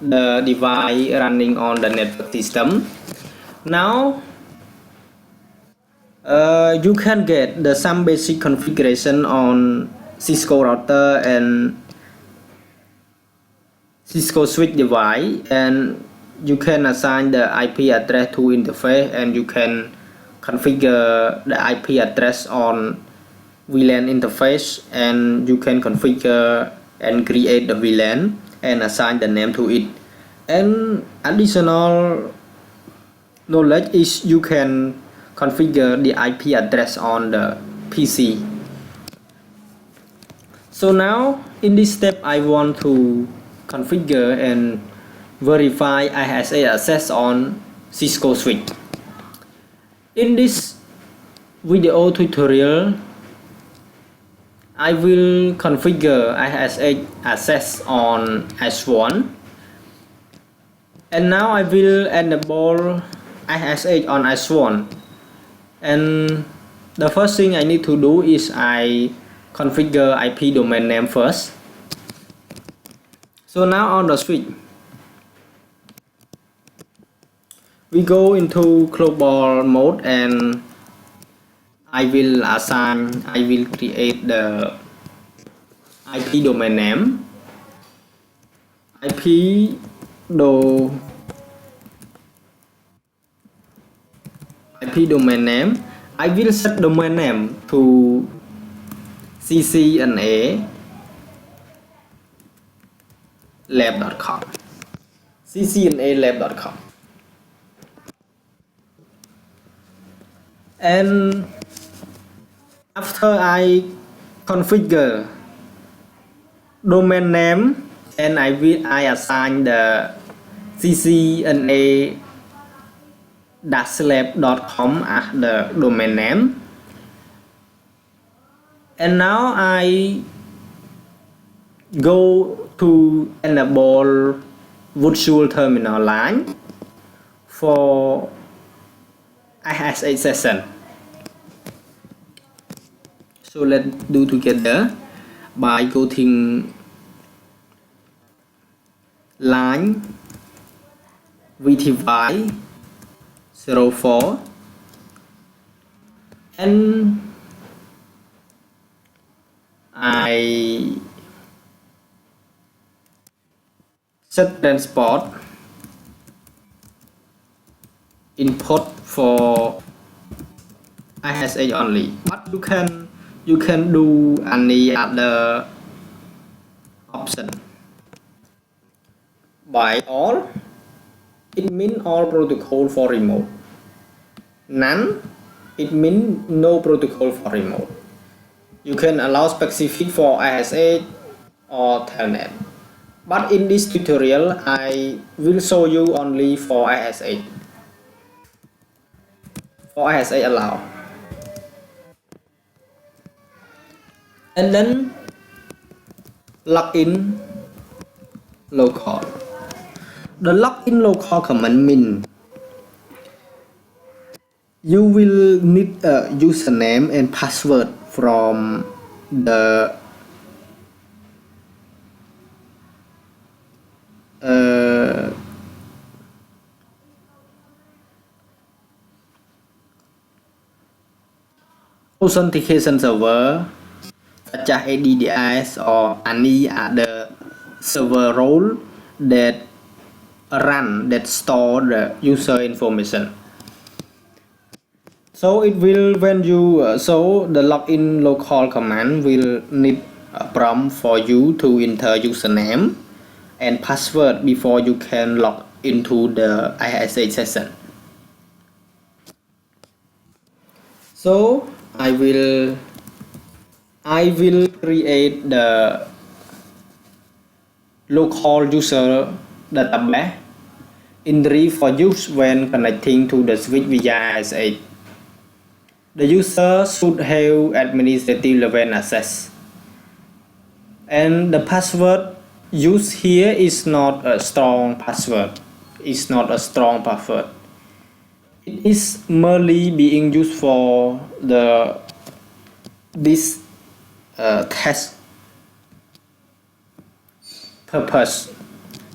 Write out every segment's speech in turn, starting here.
the device running on the network system. Now you can get some basic configuration on Cisco router and Cisco switch device, and you can assign the IP address to interface, and you can configure the IP address on VLAN interface, and you can configure and create the VLAN and assign the name to it. And additional knowledge is you can configure the IP address on the PC. So now in this step I want to configure and verify ISA access on Cisco switch. In this video tutorial I will configure ISA access on S1, and now I will enable ISA on S1, and the first thing I need to do is I configure IP domain name first. So now on the switch we go into global mode, and I will create the IP domain name. IP domain name. I will set domain name to ccna lab.com. ccna lab.com. And after I configure domain name, and I assign the ccna-lab.com as the domain name, and now I go to enable virtual terminal line for ISA session. So let's do together by going line VTY 04, and I set transport input for ISA only, but you can do any other option. By all, it means all protocol for remote. None, it means no protocol for remote. You can allow specific for ISA or Telnet, but in this tutorial I will show you only for ISA. For ISA allow. And then login local. The login local command means you will need a username and password from the authentication server such as ADDS or any other server role that store the user information. So it will, when you so the login local command will need a prompt for you to enter username and password before you can log into the ISA session. So I will create the local user database entry for use when connecting to the switch via ISA. The user should have administrative level access, and the password used here is not a strong password. It is merely being used for this test purpose.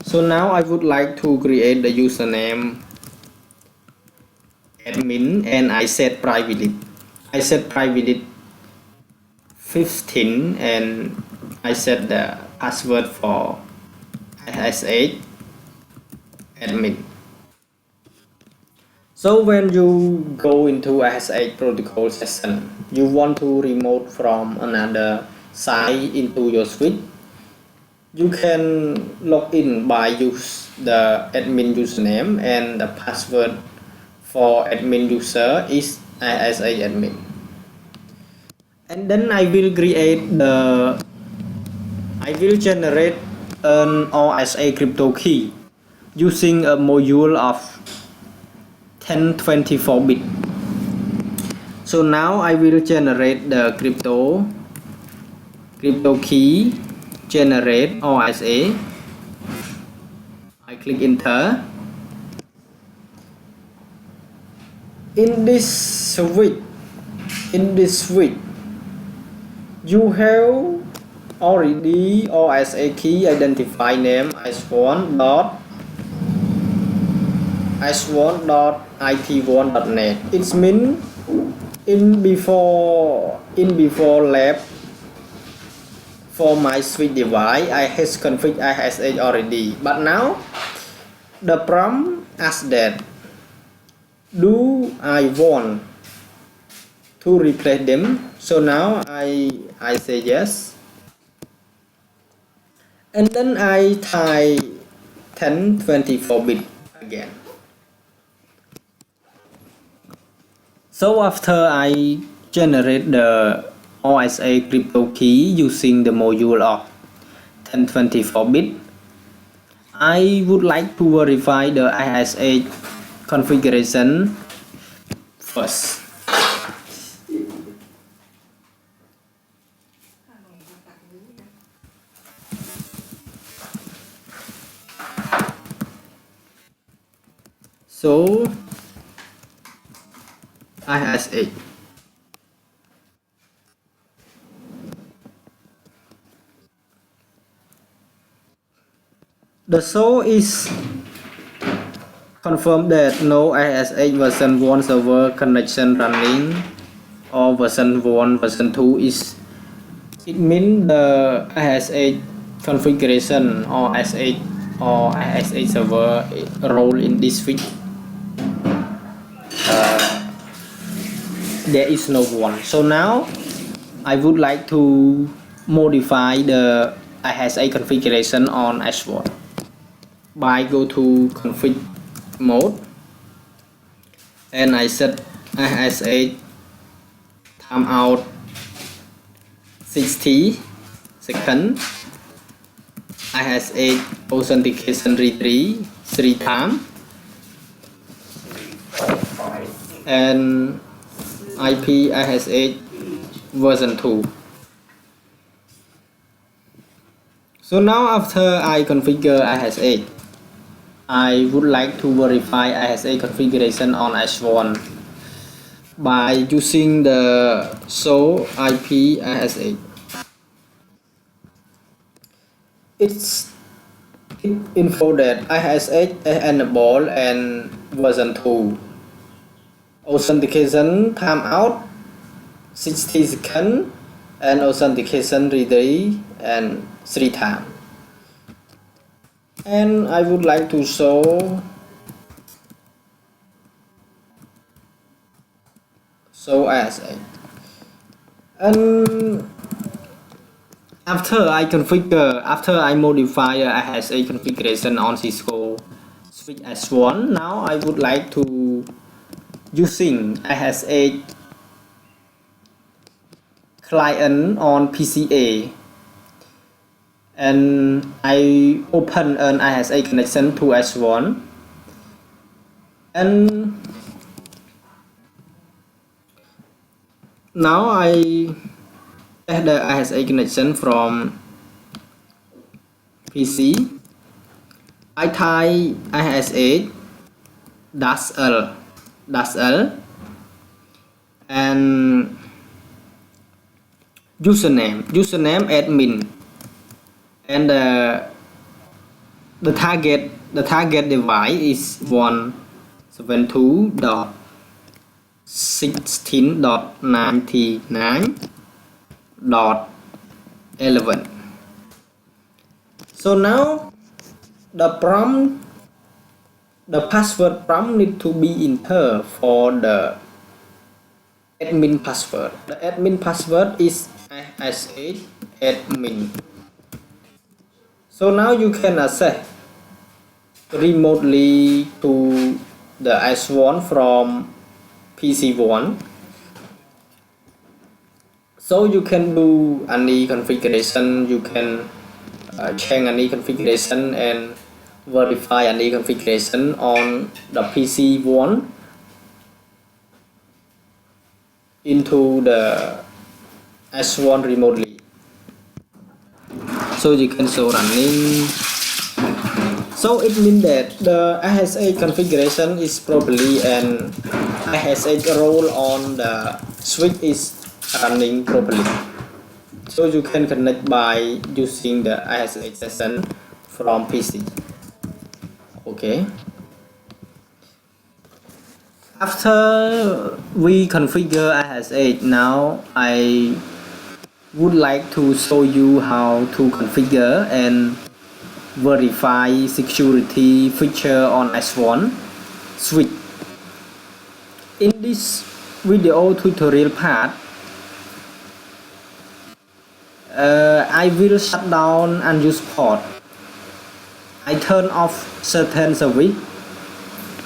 So now I would like to create the username admin and I set private it. I set private it 15 and I set the password for IS8 admin. So when you go into IS8 protocol session, you want to remote from another site into your switch, you can log in by use the admin username and the password for admin user is IS8 admin. And then I will generate an OSA crypto key using a module of 1024 bit. So now I will generate the crypto key, generate OSA. I click enter. In this suite, you have already OSA key identify name as one.it1.net. It means in before lab for my switch device I has configured IS8 already, but now the prompt asks that do I want to replace them. So now I say yes, and then I type 1024 bit again. So after I generate the OSA crypto key using the module of 1024 bit, I would like to verify the IS8 configuration first. So IS8. The show is confirmed that no IS8 version 1 server connection running or version 1, version 2 is. It means the IS8 configuration or IS8 server role in this switch. There is no one. So now I would like to modify the IS8 configuration on S1 by go to config mode and I set IS8 timeout 60 seconds, IS8 authentication retrieve 3 times, and IP IS8 version 2. So now after I configure IS8, I would like to verify IS8 configuration on S1 by using the show IP IS8. It's info that IS8 enable and version 2. Authentication timeout 60 seconds and authentication retrieve and 3 times. And I would like to show IS8. And after I modify IS8 configuration on Cisco switch S1, now I would like to using IS8 client on PCA, and I open an IS8 connection to S1 and now I add the IS8 connection from PC. I type IS8 -L and username admin and the the target device is 172.16.99.11. So now the password prompt need to be entered for the admin password. The admin password is sh admin. So now you can access remotely to the S1 from PC1. So you can do any configuration, you can change any configuration and verify any configuration on the PC1 into the S1 remotely. So you can show running. So it means that the ISA configuration is properly and ISA role on the switch is running properly. So you can connect by using the ISA session from PC. Okay. After we configure ISA, now I would like to show you how to configure and verify security feature on S1 switch. In this video tutorial part, I will shut down unused port. I turn off certain service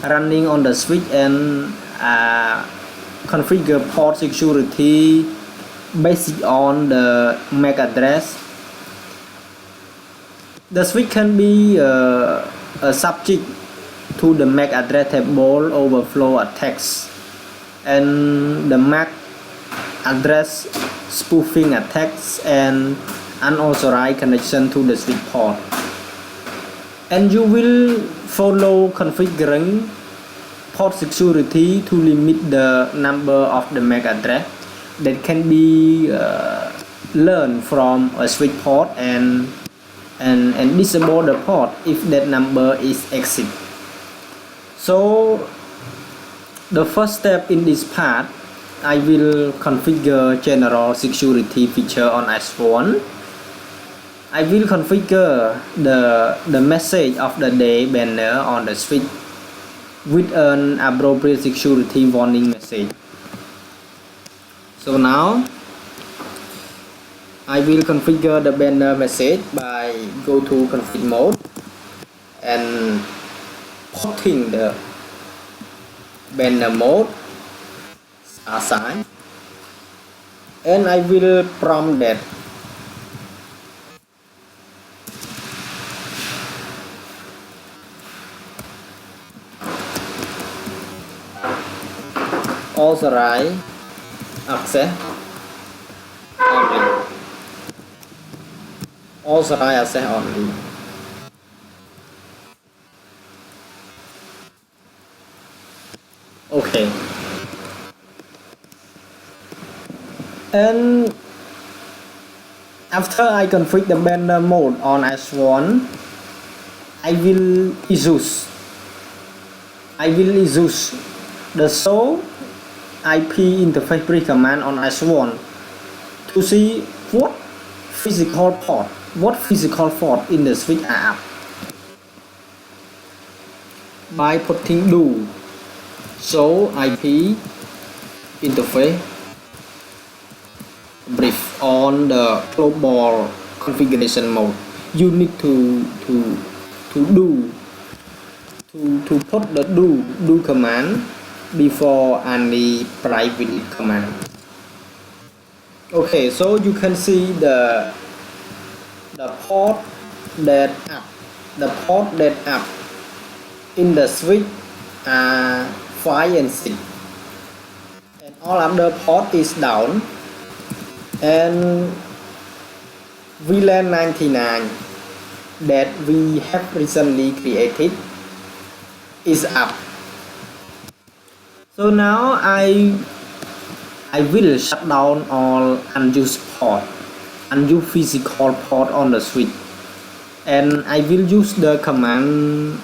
running on the switch and configure port security based on the MAC address. The switch can be subject to the MAC address table overflow attacks and the MAC address spoofing attacks and unauthorized connection to the switch port. And you will follow configuring port security to limit the number of the MAC address that can be learned from a switch port and disable the port if that number is exit. So the first step in this part, I will configure general security feature on S1. I will configure the message of the day banner on the switch with an appropriate security warning message. So now I will configure the banner message by go to config mode and porting the banner mode assign, and I will prompt that authorize access only. Authorize access only. Okay. And after I configure the banner mode on S1, I will use the show IP interface brief command on S1 to see what physical fault in the switch are up by putting do show IP interface brief on the global configuration mode. You need to put the do command before any private command. Okay, so you can see the port that up in the switch are 5 and 6, and all other port is down, and VLAN 99 that we have recently created is up. So now I will shut down all unused physical port on the switch and I will use the command